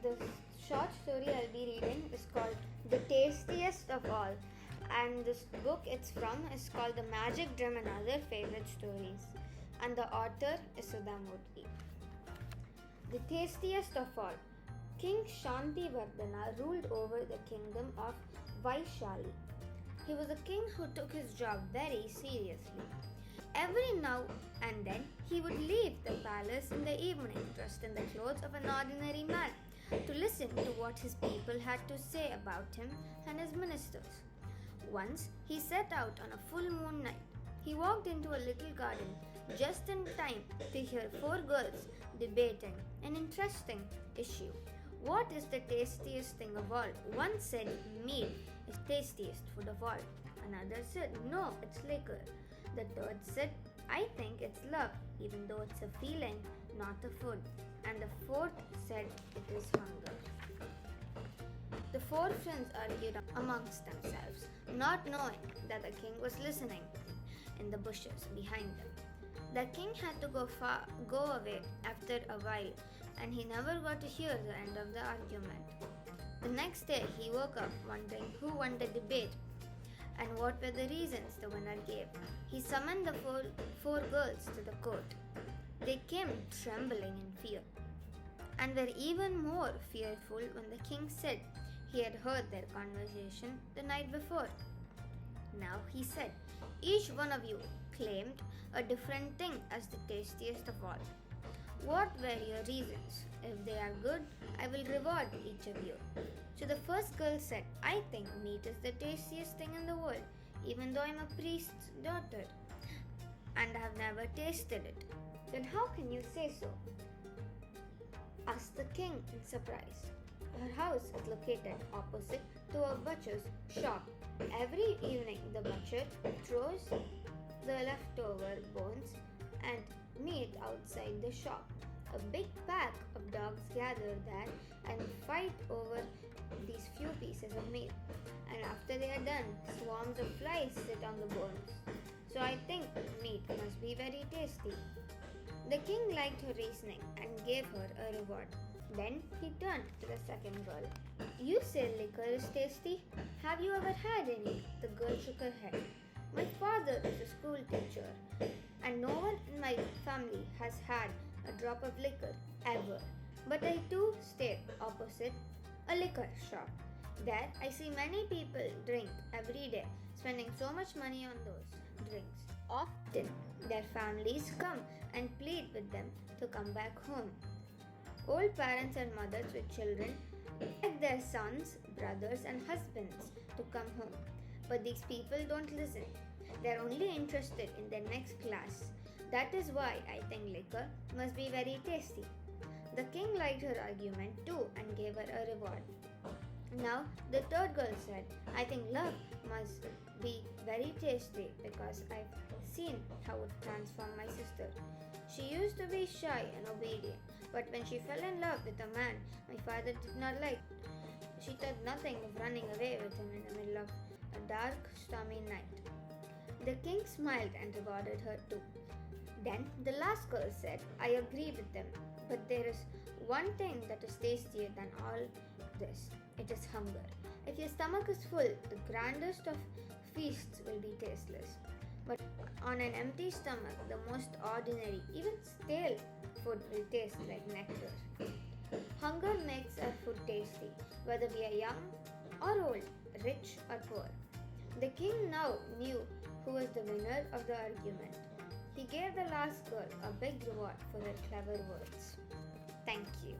The short story I'll be reading is called The Tastiest of All, and this book it's from is called The Magic Drum and Other Favorite Stories, and the author is Sudhamurthy. The Tastiest of All. King Shantivardhana ruled over the kingdom of Vaishali. He was a king who took his job very seriously. Every now and then he would leave the palace in the evening dressed in the clothes of an ordinary man to listen to what his people had to say about him and his ministers. Once he set out on a full moon night. He walked into a little garden just in time to hear four girls debating an interesting issue. What is the tastiest thing of all? One said meat is tastiest food of all. Another said no, it's liquor. The third said I think it's love, even though it's a feeling, not a food. And the fourth said it is hunger. The four friends argued amongst themselves, not knowing that the king was listening in the bushes behind them. The king had to go away after a while, and he never got to hear the end of the argument. The next day he woke up wondering who won the debate and what were the reasons the winner gave. He summoned the four girls to the court. They came trembling in fear and were even more fearful when the king said he had heard their conversation the night before. Now he said, each one of you claimed a different thing as the tastiest of all. What were your reasons? If they are good, I will reward each of you. So the first girl said, I think meat is the tastiest thing in the world, even though I'm a priest's daughter and I have never tasted it. Then how can you say so? Asked the king in surprise. Her house is located opposite to a butcher's shop. Every evening the butcher throws the leftover bones and meat outside the shop. A big pack of dogs gather there and fight over these few pieces of meat. And after they are done, swarms of flies sit on the bones. So I think meat must be very tasty. The king liked her reasoning and gave her a reward. Then he turned to the second girl. You say liquor is tasty. Have you ever had any? The girl shook her head. My father is a school teacher, and no one in my family has had a drop of liquor ever. But I too stay opposite a liquor shop. There I see many people drink every day, spending so much money on those drinks. Often their families come and plead with them to come back home. Old parents and mothers with children beg their sons, brothers and husbands to come home. But these people don't listen. They are only interested in their next class. That is why I think liquor must be very tasty. The king liked her argument too and gave her a reward. Now the third girl said, I think love must be very tasty because I've seen how it transformed my sister. She used to be shy and obedient, but when she fell in love with a man my father did not like, she thought nothing of running away with him in the middle of a dark, stormy night. The king smiled and rewarded her too. Then the last girl said, I agree with them, but there is one thing that is tastier than all this. It is hunger. If your stomach is full, the grandest of feasts will be tasteless. But on an empty stomach, the most ordinary, even stale food will taste like nectar. Hunger makes our food tasty, whether we are young or old, rich or poor. The king now knew who was the winner of the argument. He gave the last girl a big reward for her clever words. Thank you.